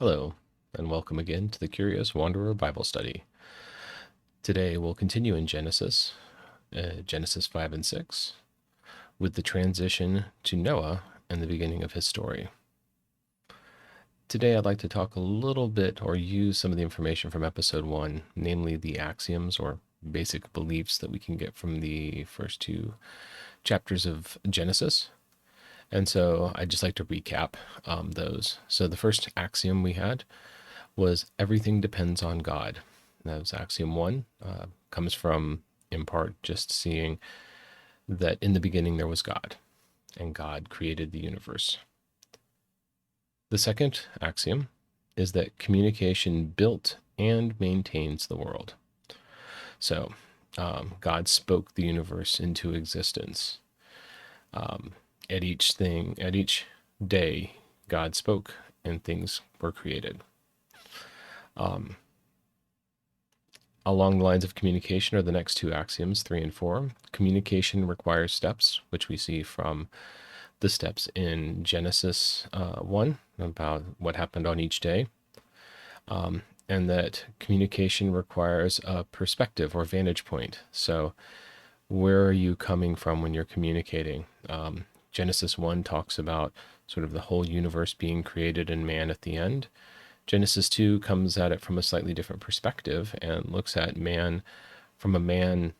Hello, and welcome again to the Curious Wanderer Bible Study. Today we'll continue in Genesis 5 and 6, with the transition to Noah and the beginning of his story. Today I'd like to talk a little bit or use some of the information from episode 1, namely the axioms or basic beliefs that we can get from the first two chapters of Genesis. And so I'd just like to recap those. So the first axiom we had was everything depends on God. That was axiom 1. Comes from, in part, just seeing that in the beginning there was God, and God created the universe. The second axiom is that communication built and maintains the world. So God spoke the universe into existence. At each day, God spoke and things were created. Along the lines of communication are the next two axioms, 3 and 4. Communication requires steps, which we see from the steps in Genesis 1 about what happened on each day. And that communication requires a perspective or vantage point. So where are you coming from when you're communicating? Genesis 1 talks about sort of the whole universe being created and man at the end. Genesis 2 comes at it from a slightly different perspective and looks at man from a man's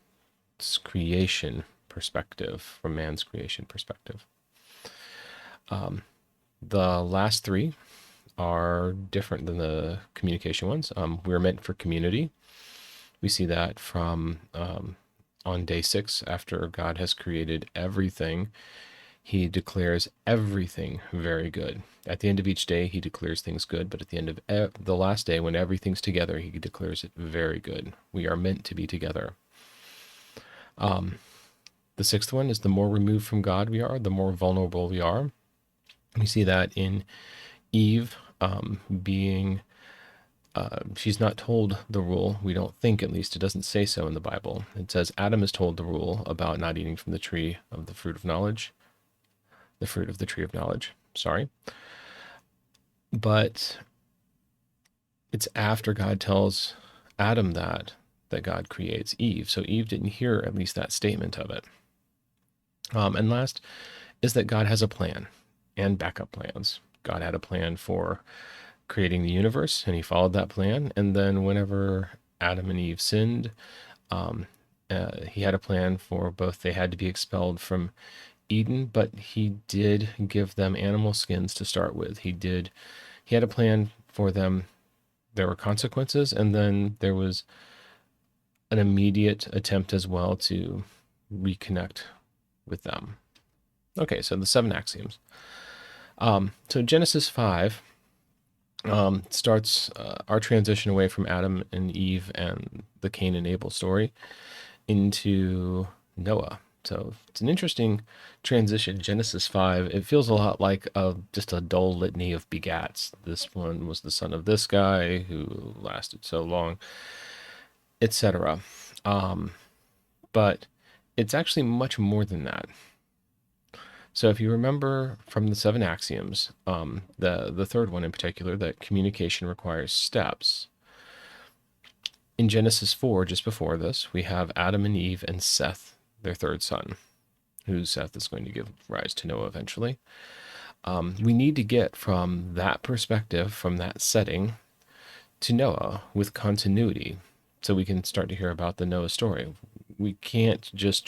creation perspective, from man's creation perspective. The last three are different than the communication ones. We're meant for community. We see that from on day 6, after God has created everything, he declares everything very good. At the end of each day, he declares things good, but at the end of the last day, when everything's together, he declares it very good. We are meant to be together. The sixth one is the more removed from God we are, the more vulnerable we are. We see that in Eve being, she's not told the rule. We don't think, at least, it doesn't say so in the Bible. It says Adam is told the rule about not eating from the tree of the fruit of knowledge. The fruit of the tree of knowledge, sorry. But it's after God tells Adam that God creates Eve. So Eve didn't hear at least that statement of it. And last is that God has a plan and backup plans. God had a plan for creating the universe, and he followed that plan. And then whenever Adam and Eve sinned, he had a plan for both. They had to be expelled from Eden, but he did give them animal skins to start with. He had a plan for them. There were consequences, and then there was an immediate attempt as well to reconnect with them. Okay, so the 7 axioms. So Genesis 5 starts our transition away from Adam and Eve and the Cain and Abel story into Noah. So it's an interesting transition. Genesis 5, it feels a lot like just a dull litany of begats. This one was the son of this guy who lasted so long, etc. But it's actually much more than that. So if you remember from the 7 axioms, the third one in particular, that communication requires steps. In Genesis 4, just before this, we have Adam and Eve and Seth, their third son, who Seth is going to give rise to Noah eventually. We need to get from that perspective, from that setting, to Noah with continuity, so we can start to hear about the Noah story. We can't just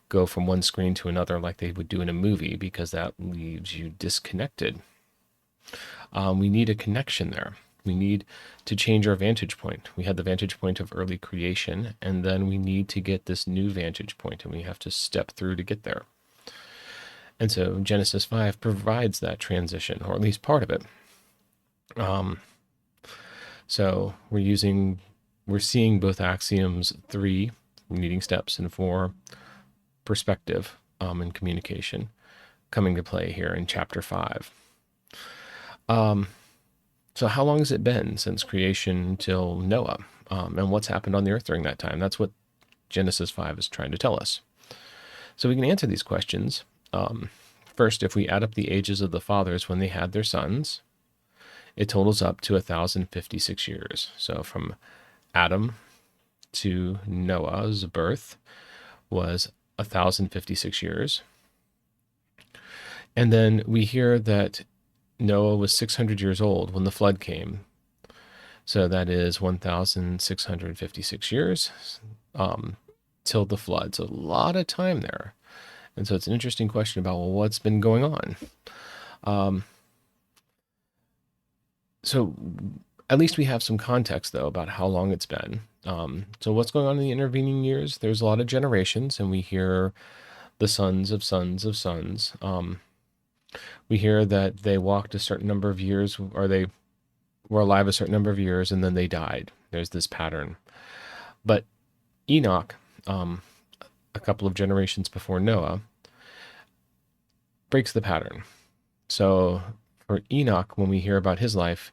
go from one screen to another like they would do in a movie, because that leaves you disconnected. We need a connection there. We need to change our vantage point. We had the vantage point of early creation, and then we need to get this new vantage point, and we have to step through to get there. And so Genesis 5 provides that transition, or at least part of it. So we're seeing both axioms 3, needing steps, and 4, perspective and communication, coming to play here in chapter 5. So how long has it been since creation till Noah? And what's happened on the earth during that time? That's what Genesis 5 is trying to tell us. So we can answer these questions. First, if we add up the ages of the fathers when they had their sons, it totals up to 1,056 years. So from Adam to Noah's birth was 1,056 years. And then we hear that Noah was 600 years old when the flood came. So that is 1,656 years till the flood. So a lot of time there. And so it's an interesting question about, well, what's been going on? So at least we have some context, though, about how long it's been. So what's going on in the intervening years? There's a lot of generations, and we hear the sons of sons of sons. We hear that they walked a certain number of years, or they were alive a certain number of years, and then they died. There's this pattern. But Enoch, a couple of generations before Noah, breaks the pattern. So for Enoch, when we hear about his life,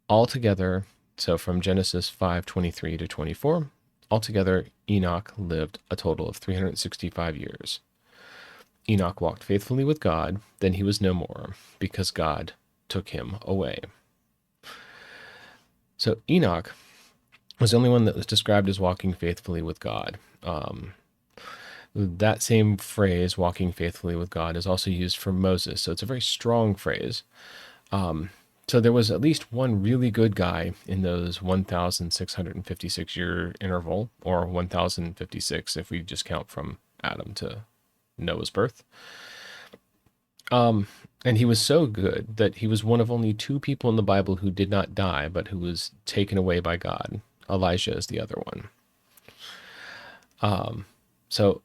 altogether, so from Genesis 5:23 to 24, altogether Enoch lived a total of 365 years. Enoch walked faithfully with God, then he was no more, because God took him away. So Enoch was the only one that was described as walking faithfully with God. That same phrase, walking faithfully with God, is also used for Moses. So it's a very strong phrase. So there was at least one really good guy in those 1,656 year interval, or 1,056 if we just count from Adam to Noah's birth. And he was so good that he was one of only two people in the Bible who did not die, but who was taken away by God. Elijah is the other one. So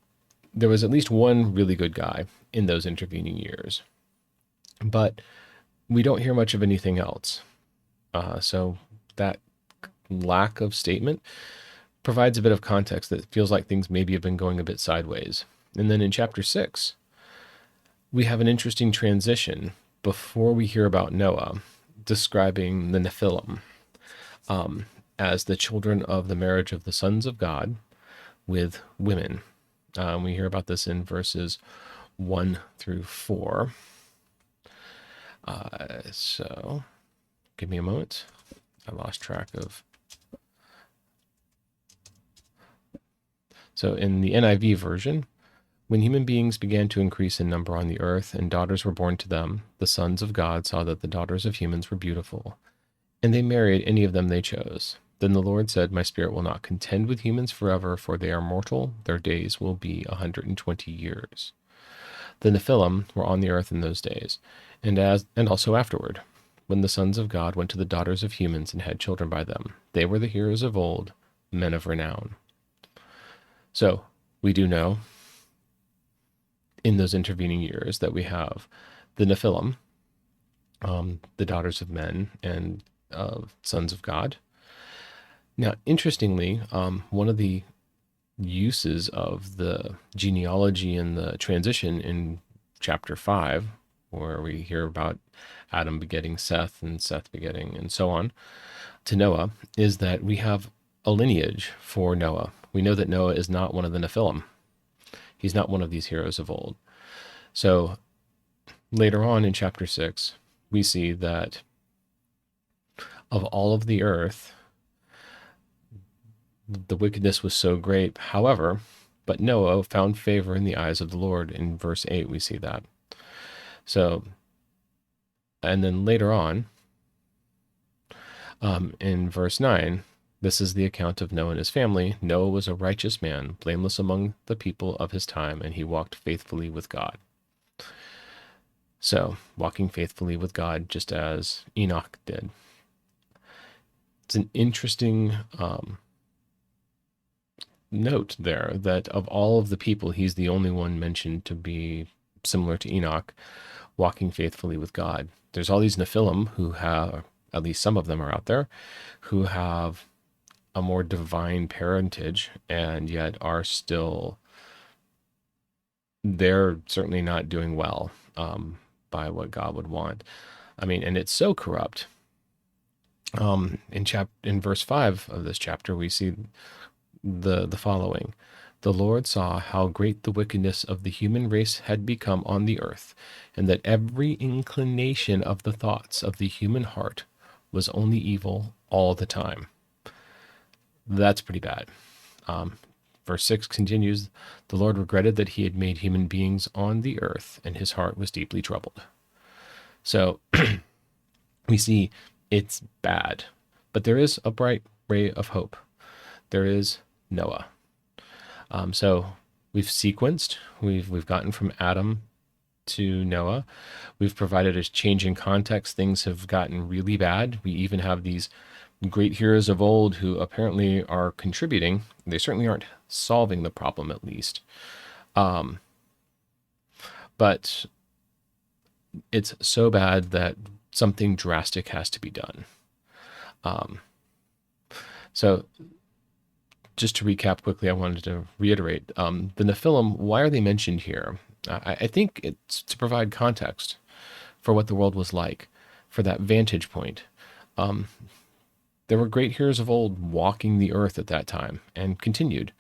there was at least one really good guy in those intervening years. But we don't hear much of anything else. So that lack of statement provides a bit of context that feels like things maybe have been going a bit sideways. And then in chapter 6, we have an interesting transition before we hear about Noah, describing the Nephilim as the children of the marriage of the sons of God with women. We hear about this in verses 1 through 4. So give me a moment. I lost track of. So in the NIV version, when human beings began to increase in number on the earth and daughters were born to them, the sons of God saw that the daughters of humans were beautiful, and they married any of them they chose. Then the Lord said, My spirit will not contend with humans forever, for they are mortal. Their days will be 120 years. The Nephilim were on the earth in those days, and also afterward, when the sons of God went to the daughters of humans and had children by them. They were the heroes of old, men of renown. So we do know in those intervening years that we have the Nephilim, the daughters of men and sons of God. Now, interestingly, one of the uses of the genealogy and the transition in chapter 5, where we hear about Adam begetting Seth and Seth begetting and so on to Noah, is that we have a lineage for Noah. We know that Noah is not one of the Nephilim. He's not one of these heroes of old. So later on in chapter 6, we see that of all of the earth, the wickedness was so great. However, but Noah found favor in the eyes of the Lord. In verse 8, we see that. So, and then later on, in verse 9, this is the account of Noah and his family. Noah was a righteous man, blameless among the people of his time, and he walked faithfully with God. So, walking faithfully with God, just as Enoch did. It's an interesting note there that of all of the people, he's the only one mentioned to be similar to Enoch, walking faithfully with God. There's all these Nephilim who have, at least some of them are out there, who have a more divine parentage and yet are still, they're certainly not doing well by what God would want. I mean, and it's so corrupt. In verse 5 of this chapter, we see the following. the Lord saw how great the wickedness of the human race had become on the earth, and that every inclination of the thoughts of the human heart was only evil all the time. That's pretty bad. Verse 6 continues, the Lord regretted that he had made human beings on the earth, and his heart was deeply troubled. So we see it's bad, but there is a bright ray of hope. There is Noah. So we've sequenced, we've gotten from Adam to Noah. We've provided a change in context. Things have gotten really bad. We even have these great heroes of old who apparently are contributing. They certainly aren't solving the problem, at least. But it's so bad that something drastic has to be done. So just to recap quickly, I wanted to reiterate, the Nephilim, why are they mentioned here? I think it's to provide context for what the world was like, for that vantage point. There were great heroes of old walking the earth at that time and continued.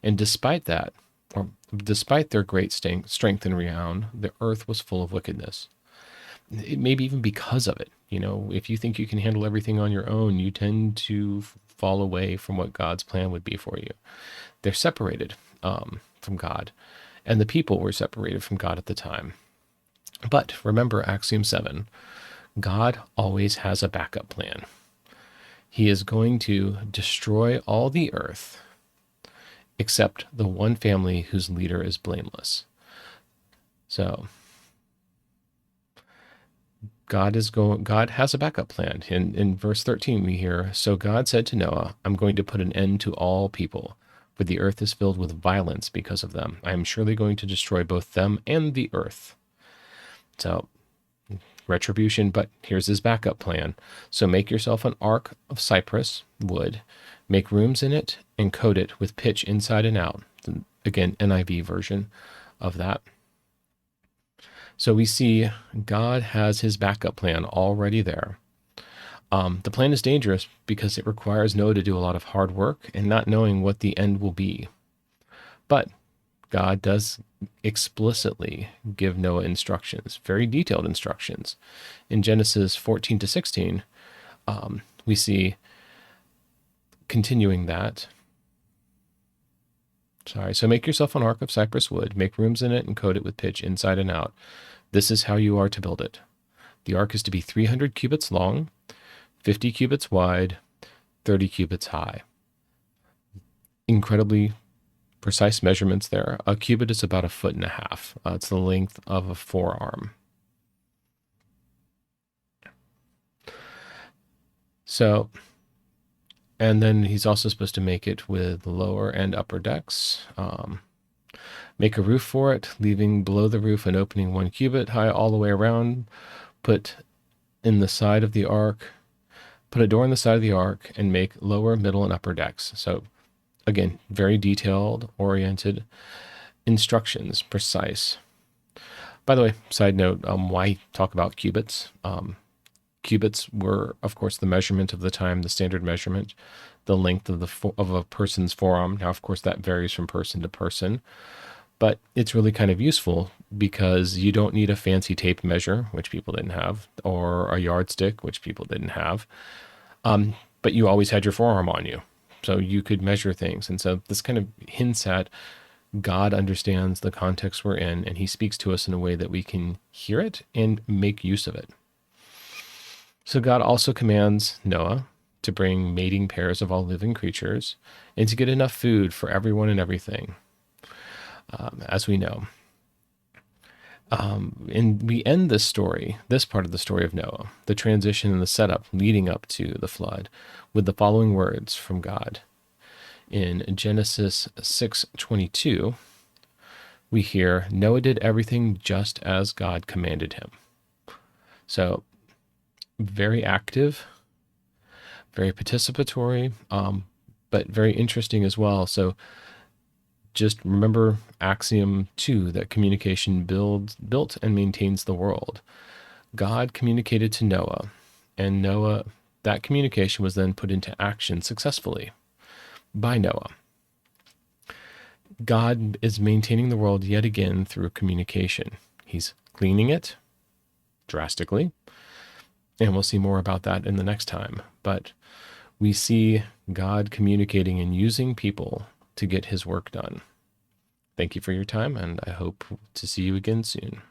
And despite that, or despite their great strength and renown, the earth was full of wickedness. It maybe even because of it. You know, if you think you can handle everything on your own, you tend to fall away from what God's plan would be for you. They're separated from God, and the people were separated from God at the time. But remember Axiom 7, God always has a backup plan. He is going to destroy all the earth except the one family whose leader is blameless. So God has a backup plan. In verse 13 we hear, so God said to Noah, I'm going to put an end to all people, for the earth is filled with violence because of them. I am surely going to destroy both them and the earth. So retribution, but here's his backup plan. So make yourself an ark of cypress wood, make rooms in it, and coat it with pitch inside and out. Again, NIV version of that. So we see God has his backup plan already there. The plan is dangerous because it requires Noah to do a lot of hard work and not knowing what the end will be. But God does explicitly give Noah instructions, very detailed instructions. In Genesis 14 to 16, we see continuing that. So make yourself an ark of cypress wood, make rooms in it, and coat it with pitch inside and out. This is how you are to build it. The ark is to be 300 cubits long, 50 cubits wide, 30 cubits high. Incredibly precise measurements there. A cubit is about 1.5 feet. It's the length of a forearm. So, and then he's also supposed to make it with lower and upper decks. Make a roof for it, leaving below the roof an opening 1 cubit high all the way around. Put in the side of the ark, put a door in the side of the ark, and make lower, middle, and upper decks. So again, very detailed, oriented instructions, precise. By the way, side note, why talk about cubits? Cubits were, of course, the measurement of the time, the standard measurement, the length of a person's forearm. Now, of course, that varies from person to person, but it's really kind of useful because you don't need a fancy tape measure, which people didn't have, or a yardstick, which people didn't have. But you always had your forearm on you, so you could measure things. And so this kind of hints at God understands the context we're in, and he speaks to us in a way that we can hear it and make use of it. So God also commands Noah to bring mating pairs of all living creatures and to get enough food for everyone and everything, as we know. And we end this part of the story of Noah, the transition and the setup leading up to the flood, with the following words from God. In Genesis 6:22, we hear, Noah did everything just as God commanded him. So very active, very participatory, but very interesting as well. So just remember Axiom 2, that communication built and maintains the world. God communicated to Noah, and that communication was then put into action successfully by Noah. God is maintaining the world yet again through communication. He's cleaning it drastically, and we'll see more about that in the next time. But we see God communicating and using people to get his work done. Thank you for your time, and I hope to see you again soon.